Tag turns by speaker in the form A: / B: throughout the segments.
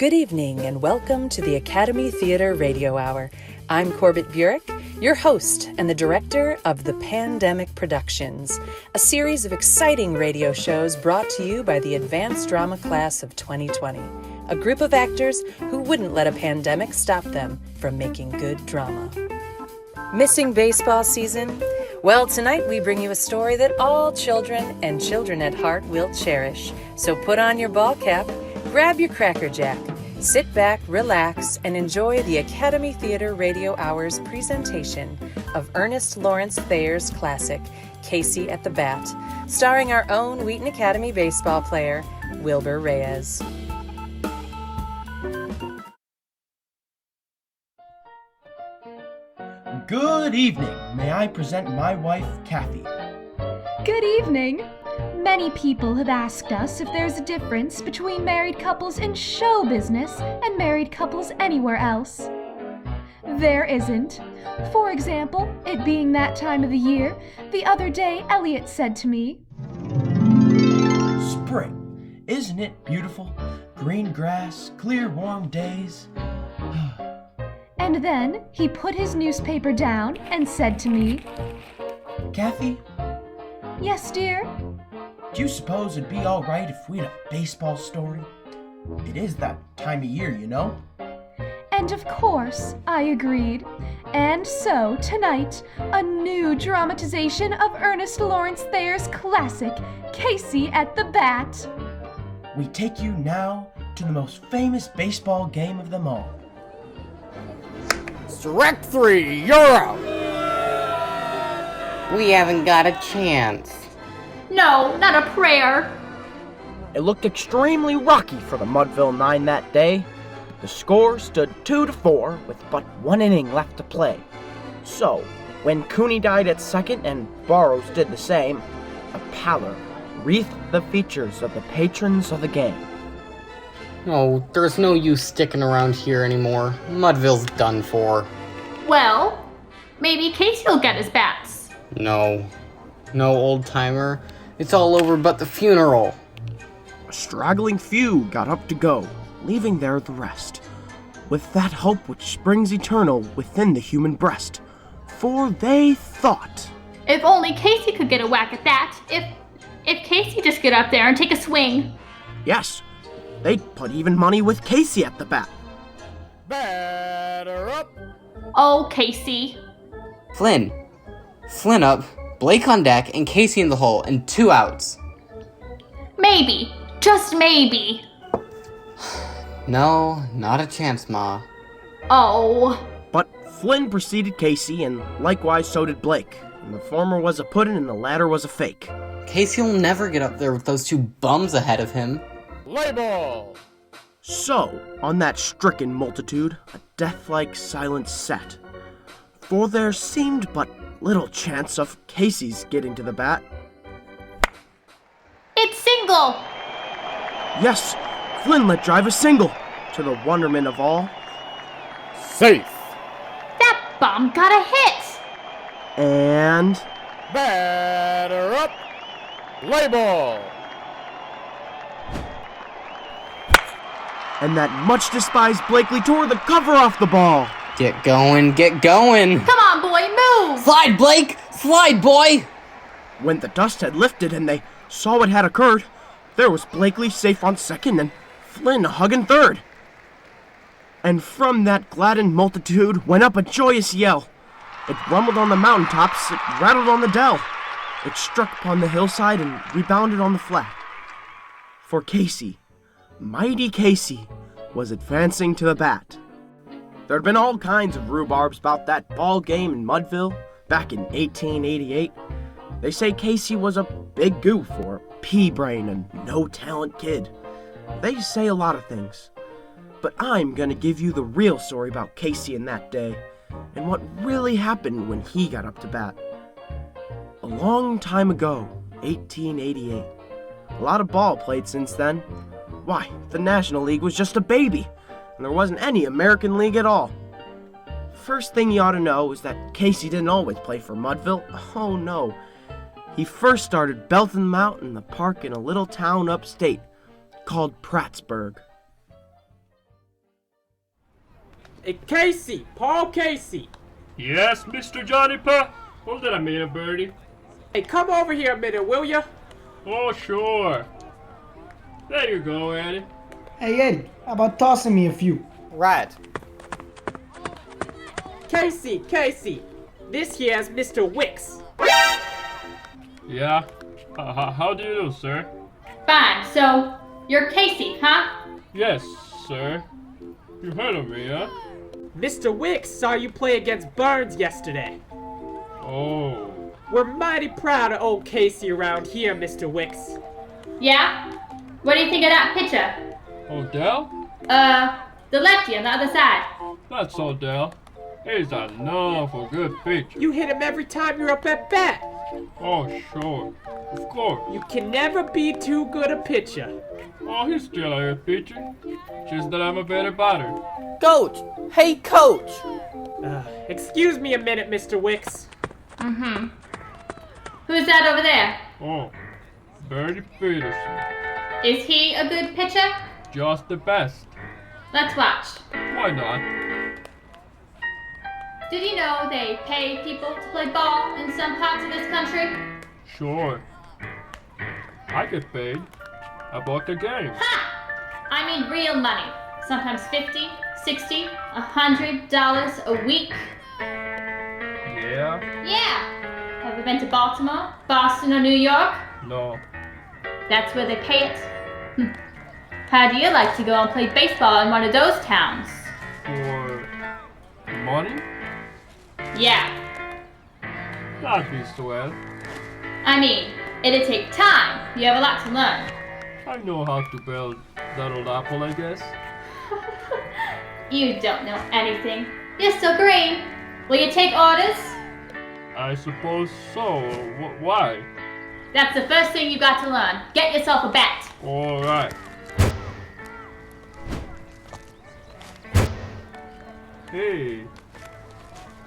A: Good evening and welcome to the Academy Theater Radio Hour. I'm Corbett Burek, your host and the director of The Pandemic Productions, a series of exciting radio shows brought to you by the Advanced Drama Class of 2020, a group of actors who wouldn't let a pandemic stop them from making good drama. Missing baseball season? Well, tonight we bring you a story that all children and children at heart will cherish. So put on your ball cap, grab your Cracker Jack, sit back, relax, and enjoy the Academy Theater Radio Hour's presentation of Ernest Lawrence Thayer's classic, Casey at the Bat, starring our own Wheaton Academy baseball player, Wilber Reyes.
B: Good evening. May I present my wife, Cathy?
C: Good evening. Many people have asked us if there's a difference between married couples in show business and married couples anywhere else. There isn't. For example, it being that time of the year, the other day Elliott said to me,
B: Spring. Isn't it beautiful? Green grass, clear warm days.
C: And then he put his newspaper down and said to me,
B: Cathy,
C: Yes, dear?
B: do you suppose it'd be all right if we had a baseball story? It is that time of year, you know?
C: And of course, I agreed. And so, tonight, a new dramatization of Ernest Lawrence Thayer's classic, Casey at the Bat.
B: We take you now to the most famous baseball game of them all.
D: Strike three, you're out! We haven't got a chance.
E: No, not a prayer.
F: It looked extremely rocky for the Mudville 9 that day. The score stood 2-4 with but one inning left to play. So, when Cooney died at second and Burrows did the same, a pallor wreathed the features of the patrons of the game.
D: Oh, there's no use sticking around here anymore. Mudville's done for.
E: Well, maybe Casey will get his bats.
D: No, old-timer. It's all over but the funeral.
F: A straggling few got up to go, leaving there the rest, with that hope which springs eternal within the human breast. For they thought,
E: If only Casey could get a whack at that. If Casey just get up there and take a swing.
F: yes, they'd put even money with Casey at the bat.
D: Batter up!
E: Oh, Casey.
D: Flynn up, Blake on deck, and Casey in the hole, and 2 outs.
E: Maybe. Just maybe.
D: No, not a chance, Ma.
E: Oh.
F: But Flynn preceded Casey, and likewise so did Blake. And the former was a puddin' and the latter was a fake.
D: Casey will never get up there with those 2 bums ahead of him.
F: Label! So, on that stricken multitude, a death-like silence sat. For there seemed but little chance of Casey's getting to the bat.
E: It's single.
F: Yes, Flynn let drive a single, to the wonderment of all.
D: Safe!
E: That bomb got a hit.
F: And
D: Batter up! Label!
F: and that much-despised Blakely tore the cover off the ball.
D: Get going!
E: Come on, boy, move.
D: Slide, Blake! Slide, boy!
F: When the dust had lifted and they saw what had occurred, there was Blakely safe on second and Flynn hugging third. And from that gladdened multitude went up a joyous yell. It rumbled on the mountaintops, it rattled on the dell. It struck upon the hillside and rebounded on the flat. For Casey, mighty Casey, was advancing to the bat. There had been all kinds of rhubarbs about that ball game in Mudville back in 1888. They say Casey was a big goof or pea-brain and no-talent kid. They say a lot of things. But I'm gonna give you the real story about Casey in that day and what really happened when he got up to bat. A long time ago, 1888. A lot of ball played since then. Why, the National League was just a baby, and there wasn't any American League at all. First thing you ought to know is that Casey didn't always play for Mudville. Oh no. He first started belting them out in the park in a little town upstate called Prattsburgh.
G: Hey, Casey! Paul Casey!
H: Yes, Mr. Juniper? Hold on a minute, Birdy.
G: Hey, come over here a minute, will ya?
H: Oh, sure. There you go, Eddie.
I: Hey Eddie, how about tossing me a few?
D: Right.
G: Casey! This here's Mr. Wicks.
H: Yeah? How do you do, sir?
E: Fine, so you're Casey, huh?
H: Yes, sir. You heard of me, huh?
G: Mr. Wicks saw you play against Burns yesterday.
H: Oh.
G: We're mighty proud of old Casey around here, Mr. Wicks.
E: Yeah? What do you think of that pitcher?
H: Odell?
E: The lefty on the other side.
H: That's Odell. He's an awful good pitcher.
G: You hit him every time you're up at bat.
H: Oh, sure. Of course.
G: You can never be too good a pitcher.
H: Oh, he's still a good pitcher. Just that I'm a better batter.
D: Coach! Hey, Coach!
G: Excuse me a minute, Mr. Wicks.
E: Mm-hmm. Who's that over there?
H: Oh, Bertie Peterson.
E: Is he a good pitcher?
H: Just the best.
E: Let's watch.
H: Why not?
E: Did you know they pay people to play ball in some parts of this country?
H: Sure. I get paid. About the game.
E: Ha! I mean real money. Sometimes $50, $60, $100 a week.
H: Yeah?
E: Yeah. Have you been to Baltimore, Boston, or New York?
H: No.
E: That's where they pay it. How do you like to go and play baseball in one of those towns?
H: For money?
E: Yeah.
H: That'd be swell.
E: I mean, it'd take time. You have a lot to learn.
H: I know how to build that old apple, I guess.
E: You don't know anything. You're still green. Will you take orders?
H: I suppose so. Why?
E: That's the first thing you got to learn. Get yourself a bat.
H: All right. Hey,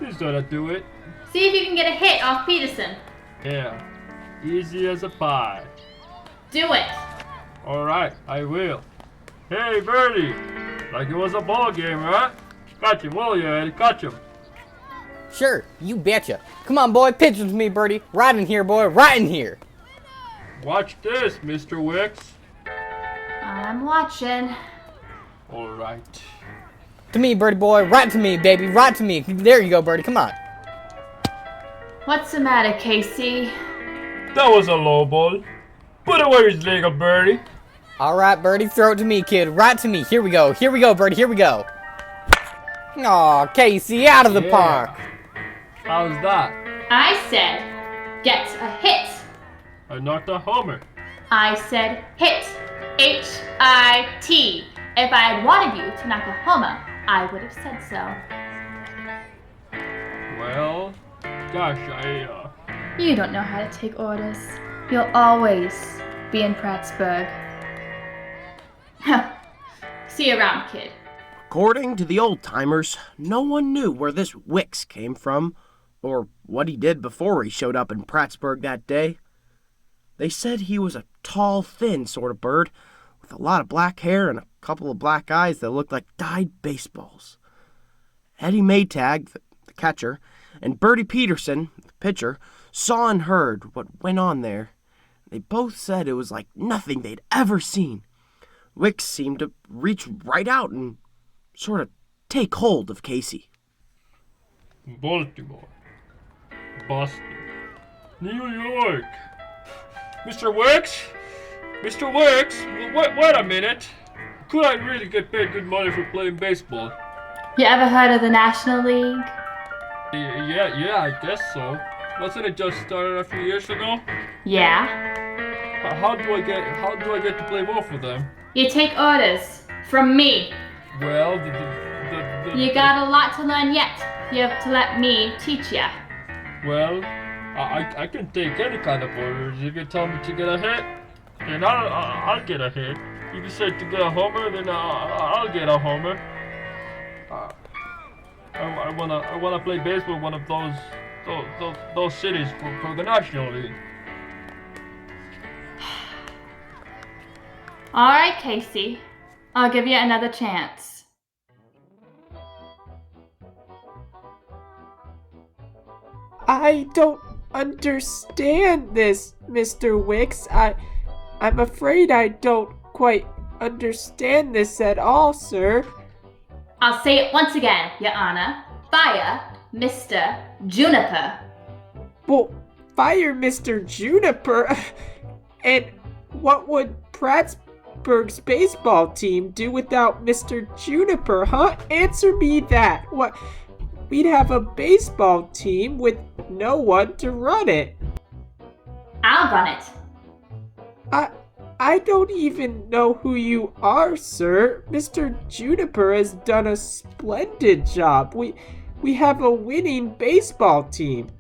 H: this ought to do it.
E: See if you can get a hit off Peterson.
H: Yeah, easy as a pie.
E: Do it.
H: All right, I will. Hey, Birdy, like it was a ball game, right? Catch him, will you, Eddie? Catch him.
D: Sure, you betcha. Come on, boy, pitch with me, Birdie. Right in here, boy, right in here.
H: Watch this, Mr. Wicks.
E: I'm watching.
H: All right.
D: To me, Birdie boy, right to me, baby, right to me. There you go, Birdie, come on.
E: What's the matter, Casey?
H: That was a low ball. Put away his leg, Birdie.
D: All right, Birdie, throw it to me, kid. Right to me. Here we go, Birdie, here we go. Aw, Casey, out of the park.
H: How's that?
E: I said, get a hit.
H: I knocked a homer.
E: I said, hit. H-I-T. If I had wanted you to knock a homer, I would have said so.
H: Well, gosh,
E: You don't know how to take orders. You'll always be in Prattsburgh. See you around, kid.
F: According to the old-timers, no one knew where this Wicks came from, or what he did before he showed up in Prattsburgh that day. They said he was a tall, thin sort of bird, with a lot of black hair and a couple of black eyes that looked like dyed baseballs. Eddie Maytag, the catcher, and Bertie Peterson, the pitcher, saw and heard what went on there. They both said it was like nothing they'd ever seen. Wicks seemed to reach right out and sort of take hold of Casey.
H: Baltimore, Boston, New York. Mr. Wicks? Mr. Wicks? Wait a minute. Could I really get paid good money for playing baseball?
E: You ever heard of the National League?
H: Yeah, I guess so. Wasn't it just started a few years ago?
E: Yeah.
H: How do I get to play ball for them?
E: You take orders from me.
H: Well,
E: You got a lot to learn yet. You have to let me teach ya.
H: Well, I can take any kind of orders. If you tell me to get a hit, then I'll get a hit. If you say to get a homer, then I'll get a homer. I wanna play baseball in one of those cities for the National League.
E: All right, Casey. I'll give you another chance.
G: I don't understand this, Mr. Wicks. I'm afraid I don't quite understand this at all, sir.
E: I'll say it once again, Your Honor. Fire Mr. Juniper.
G: Well, fire Mr. Juniper? And what would Prattsburgh's baseball team do without Mr. Juniper, huh? Answer me that. What? We'd have a baseball team with no one to run it.
E: I'll run it.
G: I don't even know who you are, sir. Mr. Juniper has done a splendid job. We have a winning baseball team.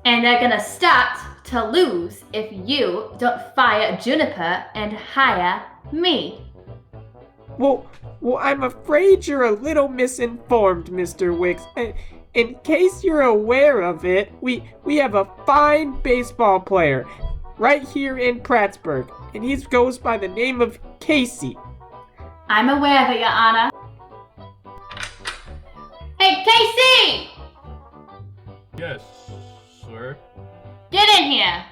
E: And they're gonna start to lose if you don't fire Juniper and hire me.
G: Well, I'm afraid you're a little misinformed, Mr. Wicks. In case you're aware of it, we have a fine baseball player right here in Prattsburgh, and he goes by the name of Casey.
E: I'm aware of it, Your Honor. Hey, Casey!
H: Yes, sir.
E: Get in here!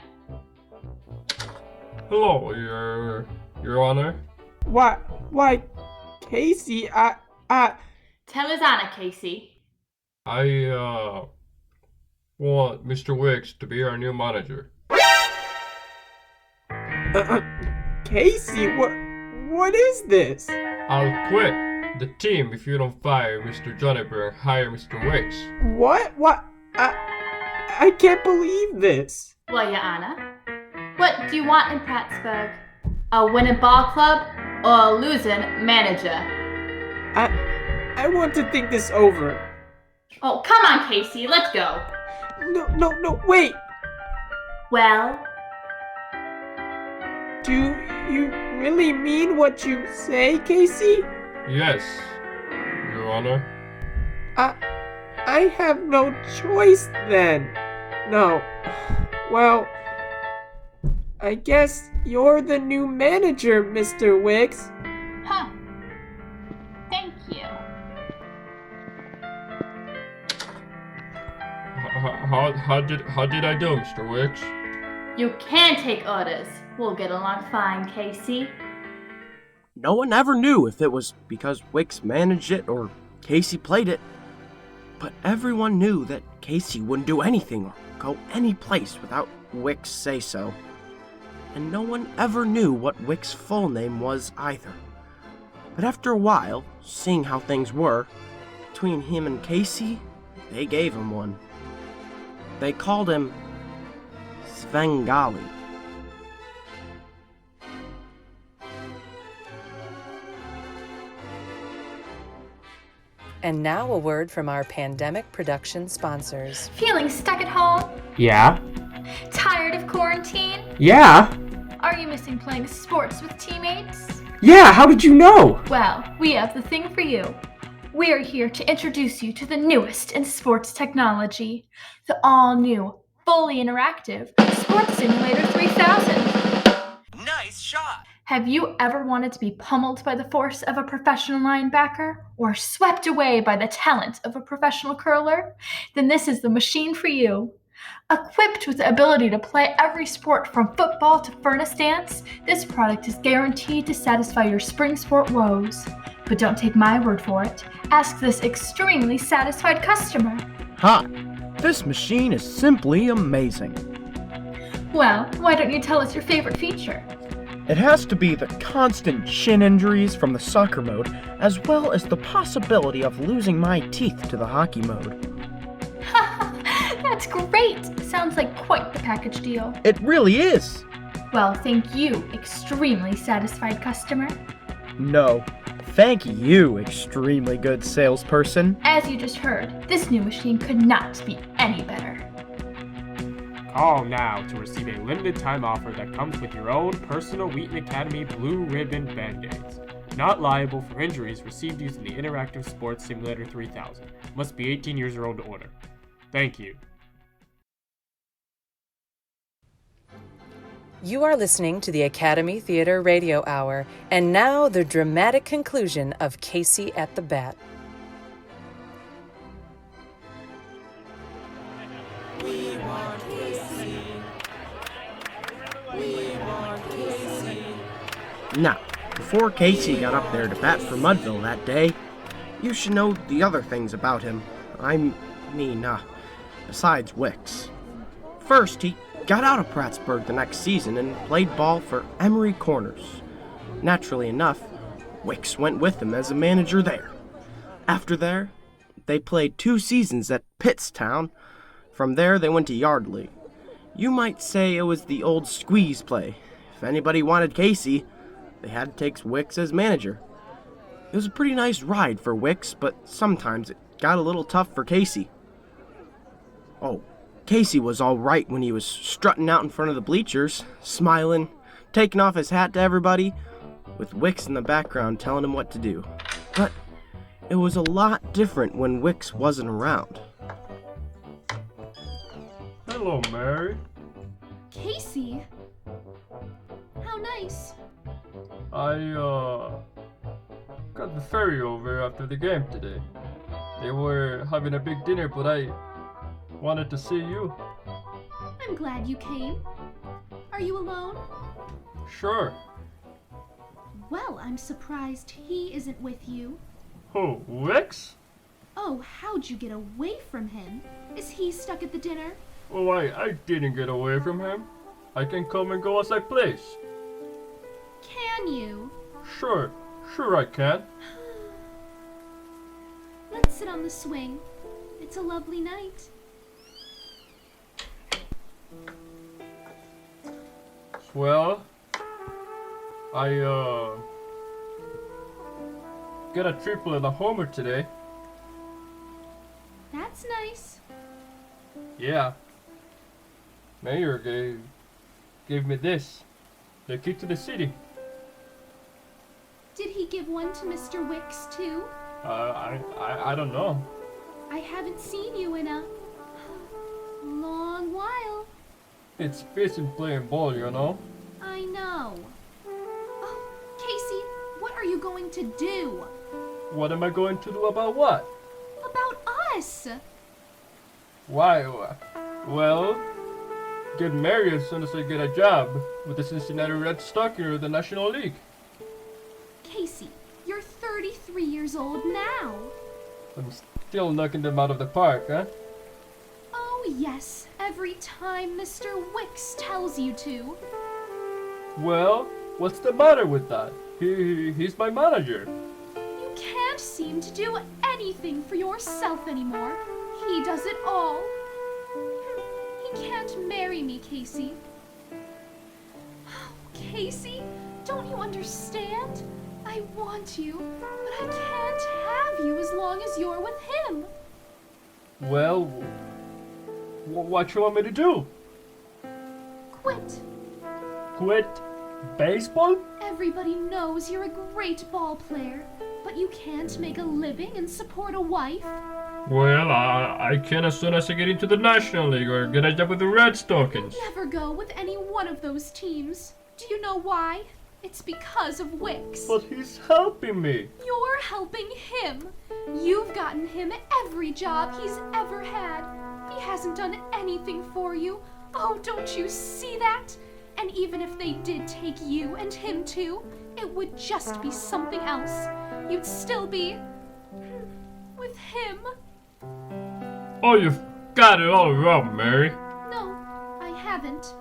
H: Hello, Your Honor.
G: Why, Casey,
E: Tell His Honor, Casey.
H: I want Mr. Wicks to be our new manager.
G: Casey, what is this?
H: I'll quit the team if you don't fire Mr. Juniper and hire Mr. Wicks.
G: What? I can't believe this.
E: Well, Your Honor, what do you want in Prattsburgh? A winning ball club or a losing manager?
G: I want to think this over.
E: Oh, come on, Casey, let's go.
G: No, wait.
E: Well?
G: Do you really mean what you say, Casey?
H: Yes, Your Honor.
G: I have no choice then. No. Well, I guess you're the new manager, Mr. Wicks.
E: Huh. Thank you.
H: How did I do, Mr. Wicks?
E: You can take orders. We'll get along fine, Casey.
F: No one ever knew if it was because Wicks managed it or Casey played it. But everyone knew that Casey wouldn't do anything or go any place without Wicks' say so. And no one ever knew what Wicks' full name was either. But after a while, seeing how things were, between him and Casey, they gave him one. They called him Svengali.
A: And now a word from our pandemic production sponsors.
C: Feeling stuck at home?
G: Yeah?
C: Tired of quarantine?
G: Yeah?
C: Are you missing playing sports with teammates?
G: Yeah, how did you know?
C: Well, we have the thing for you. We are here to introduce you to the newest in sports technology, the all-new, fully interactive Sports Simulator 3000.
J: Nice shot!
C: Have you ever wanted to be pummeled by the force of a professional linebacker or swept away by the talent of a professional curler? Then this is the machine for you. Equipped with the ability to play every sport from football to furnace dance, this product is guaranteed to satisfy your spring sport woes. But don't take my word for it. Ask this extremely satisfied customer.
F: Ha! This machine is simply amazing.
C: Well, why don't you tell us your favorite feature?
F: It has to be the constant shin injuries from the soccer mode, as well as the possibility of losing my teeth to the hockey mode.
C: That's great! Sounds like quite the package deal.
F: It really is!
C: Well, thank you, extremely satisfied customer.
F: No. Thank you, extremely good salesperson.
C: As you just heard, this new machine could not be any better.
K: Call now to receive a limited time offer that comes with your own personal Wheaton Academy Blue Ribbon Band-Aids. Not liable for injuries received using the Interactive Sports Simulator 3000. Must be 18 years or older to order. Thank you.
A: You are listening to the Academy Theater Radio Hour, and now the dramatic conclusion of Casey at the Bat.
J: We
F: Now, before Casey got up there to bat for Mudville that day, you should know the other things about him. Besides Wicks. First, he got out of Prattsburgh the next season and played ball for Emery Corners. Naturally enough, Wicks went with him as a manager there. After there, they played 2 seasons at Pittstown. From there, they went to Yardley. You might say it was the old squeeze play. If anybody wanted Casey, they had to take Wicks as manager. It was a pretty nice ride for Wicks, but sometimes it got a little tough for Casey. Oh, Casey was all right when he was strutting out in front of the bleachers, smiling, taking off his hat to everybody, with Wicks in the background telling him what to do. But it was a lot different when Wicks wasn't around.
H: Hello, Mary.
C: Casey? How nice.
H: I got the ferry over after the game today. They were having a big dinner, but I wanted to see you.
C: I'm glad you came. Are you alone?
H: Sure.
C: Well, I'm surprised he isn't with you.
H: Who, Wicks?
C: Oh, how'd you get away from him? Is he stuck at the dinner?
H: Oh, I didn't get away from him. I can come and go as I please.
C: Can you?
H: Sure I can.
C: Let's sit on the swing. It's a lovely night.
H: Well, I got a triple and a homer today.
C: That's nice.
H: Yeah. Mayor gave me this. The key to the city.
C: Did he give one to Mr. Wicks too?
H: I don't know.
C: I haven't seen you in a long while.
H: It's busy playing ball, you know.
C: I know. Oh, Casey, what are you going to do?
H: What am I going to do about what?
C: About us.
H: Why? Well, get married as soon as I get a job with the Cincinnati Red Stockings or the National League.
C: Casey, you're 33 years old now.
H: I'm still knocking them out of the park, huh?
C: Oh yes, every time Mr. Wicks tells you to.
H: Well, what's the matter with that? He's my manager.
C: You can't seem to do anything for yourself anymore. He does it all. He can't marry me, Casey. Casey, don't you understand? I want you, but I can't have you as long as you're with him.
H: Well, what you want me to do?
C: Quit.
H: Quit baseball?
C: Everybody knows you're a great ball player, but you can't make a living and support a wife.
H: Well, I can as soon as I get into the National League or get a job with the Red Stockings.
C: You'll never go with any one of those teams. Do you know why? It's because of Wicks.
H: But he's helping me.
C: You're helping him. You've gotten him every job he's ever had. He hasn't done anything for you. Oh, don't you see that? And even if they did take you and him too, it would just be something else. You'd still be with him.
H: Oh, you've got it all wrong, Mary.
C: No, I haven't.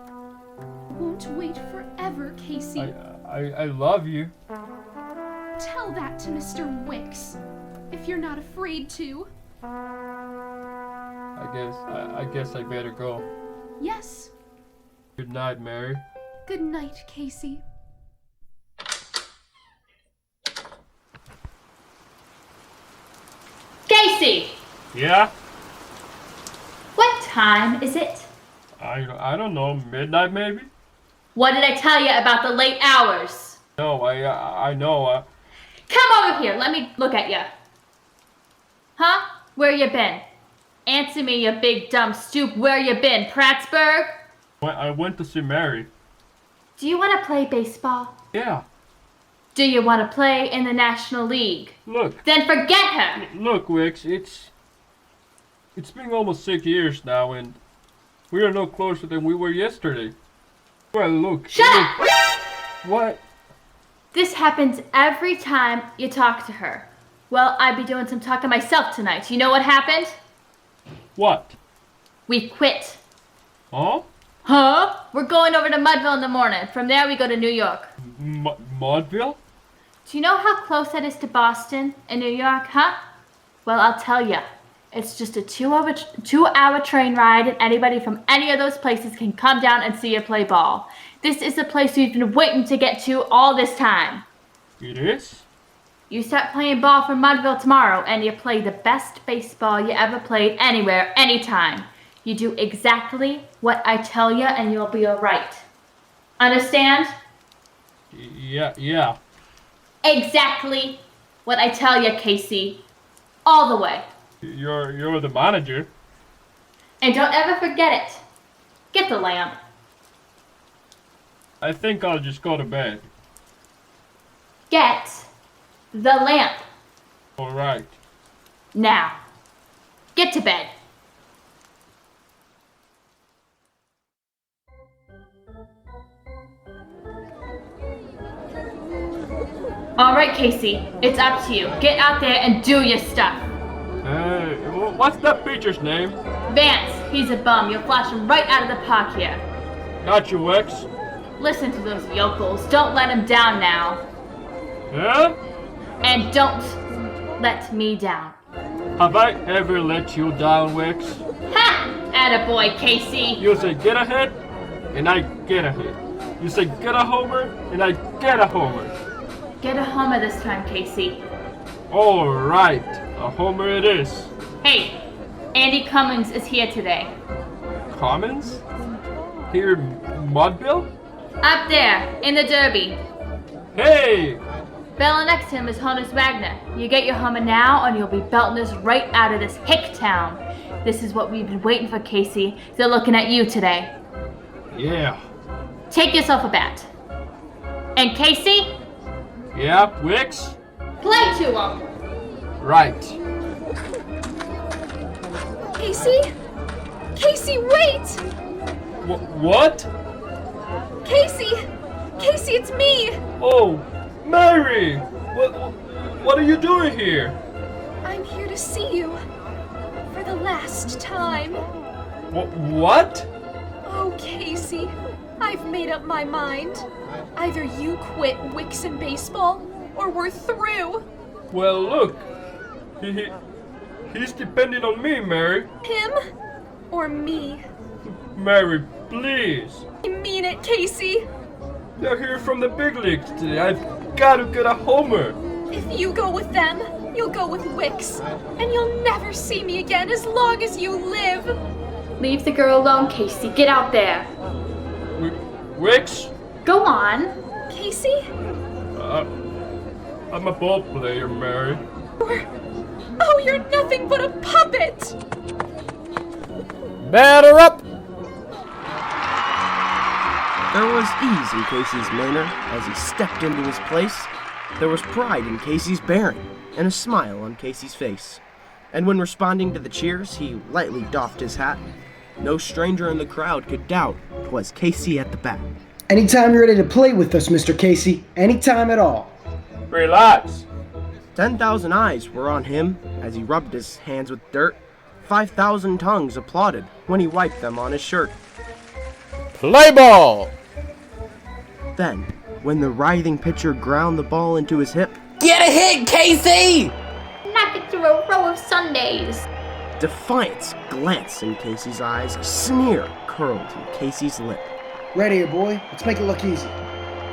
C: Won't wait forever, Casey.
H: I love you.
C: Tell that to Mr. Wicks, if you're not afraid to.
H: I guess I better go.
C: Yes.
H: Good night, Mary.
C: Good night, Casey.
E: Casey!
H: Yeah?
E: What time is it?
H: I don't know, midnight maybe?
E: What did I tell you about the late hours?
H: No, I know.
E: Come over here, let me look at you. Huh? Where you been? Answer me, you big dumb stoop. Where you been? Prattsburgh?
H: I went to see Mary.
E: Do you want to play baseball?
H: Yeah.
E: Do you want to play in the National League?
H: Look.
E: Then forget her!
H: Look, Wicks, it's been almost 6 years now, and we are no closer than we were yesterday. Well, look.
E: Shut up!
H: What?
E: This happens every time you talk to her. Well, I'd be doing some talking myself tonight. You know what happened?
H: What?
E: We quit.
H: Huh?
E: Huh? We're going over to Mudville in the morning. From there we go to New York.
H: Mudville?
E: Do you know how close that is to Boston and New York, huh? Well, I'll tell you. It's just a two-hour train ride, and anybody from any of those places can come down and see you play ball. This is the place we've been waiting to get to all this time.
H: It is?
E: You start playing ball for Mudville tomorrow, and you play the best baseball you ever played anywhere, anytime. You do exactly what I tell you, and you'll be all right. Understand?
H: Yeah.
E: Exactly what I tell you, Casey. All the way.
H: You're the manager.
E: And don't ever forget it. Get the lamp.
H: I think I'll just go to bed.
E: Get the lamp.
H: All right.
E: Now, get to bed. All right, Casey, it's up to you. Get out there and do your stuff.
H: Hey, what's that pitcher's name?
E: Vance, he's a bum. You'll flash him right out of the park here.
H: Got you, Wicks.
E: Listen to those yokels. Don't let him down now.
H: Yeah?
E: And don't let me down.
H: Have I ever let you down, Wicks?
E: Ha! Attaboy, Casey.
H: You say get a hit, and I get a hit. You say get a homer, and I get a homer.
E: Get a homer this time, Casey.
H: All right, a homer it is.
E: Hey, Andy Cummins is here today.
H: Commons? Here, Mudville?
E: Up there, in the derby.
H: Hey!
E: Belling next to him is Honus Wagner. You get your homer now, and you'll be belting us right out of this hick town. This is what we've been waiting for, Casey. They're looking at you today.
H: Yeah.
E: Take yourself a bat. And Casey?
H: Yeah, Wicks?
E: Play to him.
H: Right.
C: Casey? Casey, wait!
H: What?
C: Casey! Casey, it's me!
H: Oh, Mary! What are you doing here?
C: I'm here to see you. For the last time.
H: What?
C: Oh, Casey, I've made up my mind. Either you quit Wicks and baseball, or we're through.
H: Well, look. He's depending on me, Mary.
C: Him? Or me?
H: Mary, please.
C: I mean it, Casey.
H: They're here from the big leagues today. I've got to get a homer.
C: If you go with them, you'll go with Wicks. And you'll never see me again as long as you live.
E: Leave the girl alone, Casey. Get out there.
H: Wicks?
E: Go on.
C: Casey?
H: I'm a ball player, Mary.
C: Oh, you're nothing but a puppet!
D: Batter up!
F: There was ease in Casey's manner as he stepped into his place. There was pride in Casey's bearing and a smile on Casey's face. And when responding to the cheers, he lightly doffed his hat. No stranger in the crowd could doubt 'twas Casey at the bat.
I: Anytime you're ready to play with us, Mr. Casey. Anytime at all.
H: Relax.
F: 10,000 eyes were on him as he rubbed his hands with dirt. 5,000 tongues applauded when he wiped them on his shirt.
D: Play ball!
F: Then, when the writhing pitcher ground the ball into his hip,
D: Get a hit, Casey!
E: Knock it through a row of Sundays.
F: defiance glanced in Casey's eyes, a sneer curled in Casey's lip.
I: Right here, boy. Let's make it look easy.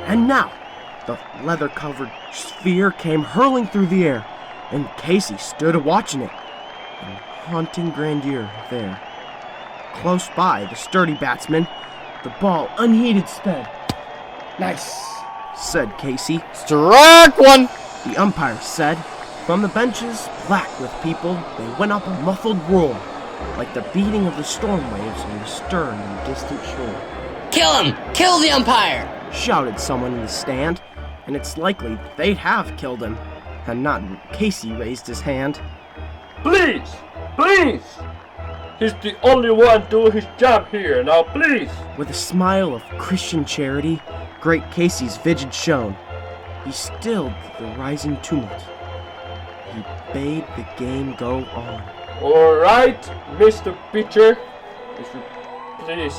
F: And now, the leather-covered sphere came hurling through the air, and Casey stood watching it in haunting grandeur there. Close by the sturdy batsman, the ball unheeded sped.
I: Nice,
F: said Casey.
D: Strike one!
F: The umpire said. From the benches, black with people, they went up a muffled roar, like the beating of the storm waves on the stern and distant shore.
J: Kill him! Kill the umpire!
F: Shouted someone in the stand, and it's likely they'd have killed him, had not Casey raised his hand.
H: Please! Please! He's the only one doing his job here, now please!
F: With a smile of Christian charity, great Casey's visage shone. He stilled the rising tumult. He bade the game go on.
H: All right, Mr. Pitcher. Please.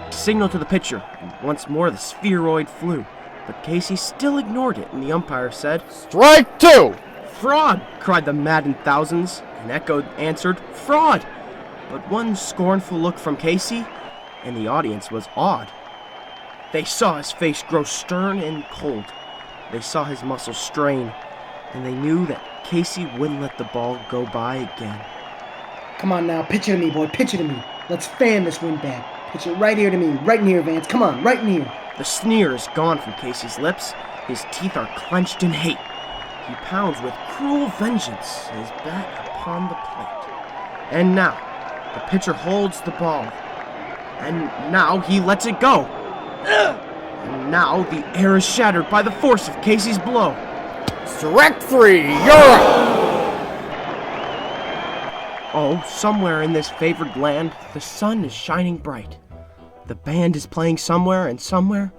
F: He signaled to the pitcher, and once more the spheroid flew. But Casey still ignored it, and the umpire said,
D: Strike 2!
F: Fraud! Cried the maddened thousands, and echoed answered, Fraud! But one scornful look from Casey, and the audience was awed. They saw his face grow stern and cold. They saw his muscles strain, and they knew that Casey wouldn't let the ball go by again.
I: Come on now, pitch it to me, boy, pitch it to me. Let's fan this wind back. Pitch it right here to me, right in here, Vance. Come on, right in here.
F: The sneer is gone from Casey's lips. His teeth are clenched in hate. He pounds with cruel vengeance his bat upon the plate. And now, the pitcher holds the ball. And now he lets it go. And now the air is shattered by the force of Casey's blow.
D: Strike 3, you're up!
F: Oh, somewhere in this favored land, the sun is shining bright. The band is playing somewhere, and somewhere,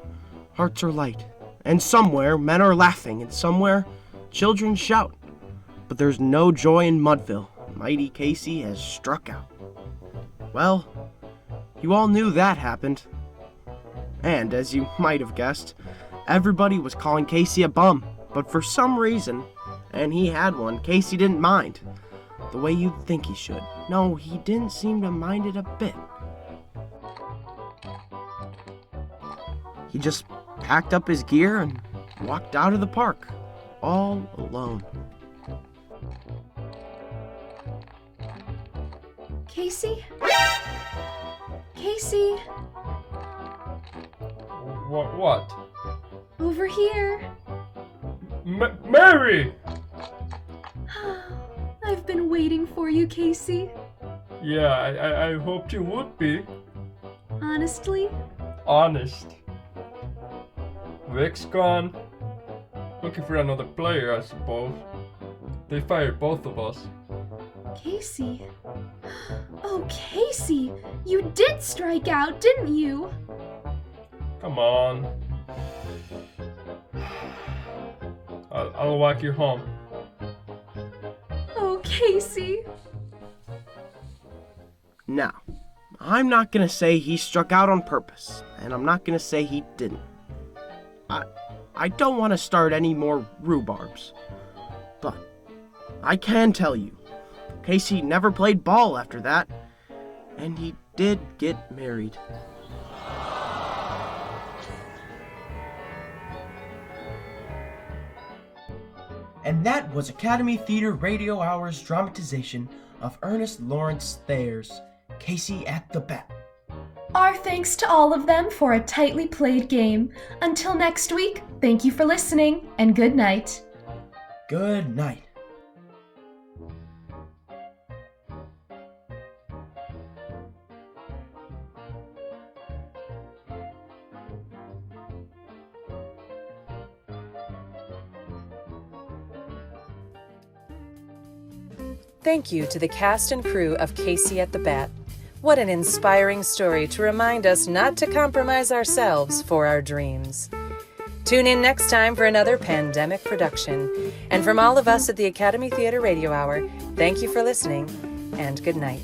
F: hearts are light. And somewhere, men are laughing, and somewhere, children shout. But there's no joy in Mudville. Mighty Casey has struck out. Well, you all knew that happened. And, as you might have guessed, everybody was calling Casey a bum. But for some reason, and he had one, Casey didn't mind. The way you'd think he should. No, he didn't seem to mind it a bit. He just packed up his gear and walked out of the park, all alone.
C: Casey? Casey?
H: What?
C: Over here.
H: Mary!
C: I've been waiting for you, Casey.
H: Yeah, I hoped you would be.
C: Honestly?
H: Honest. Wicks gone. Looking for another player, I suppose. They fired both of us.
C: Casey? Oh, Casey! You did strike out, didn't you?
H: Come on. I'll walk you home.
C: Oh, Casey!
F: Now, I'm not gonna say he struck out on purpose, and I'm not gonna say he didn't. I don't want to start any more rhubarbs, but I can tell you, Casey never played ball after that, and he did get married.
B: And that was Academy Theater Radio Hour's dramatization of Ernest Lawrence Thayer's Casey at the Bat.
C: Our thanks to all of them for a tightly played game. Until next week, thank you for listening, and good night.
B: Good night.
A: Thank you to the cast and crew of Casey at the Bat. What an inspiring story to remind us not to compromise ourselves for our dreams. Tune in next time for another pandemic production. And from all of us at the Academy Theater Radio Hour, thank you for listening, and good night.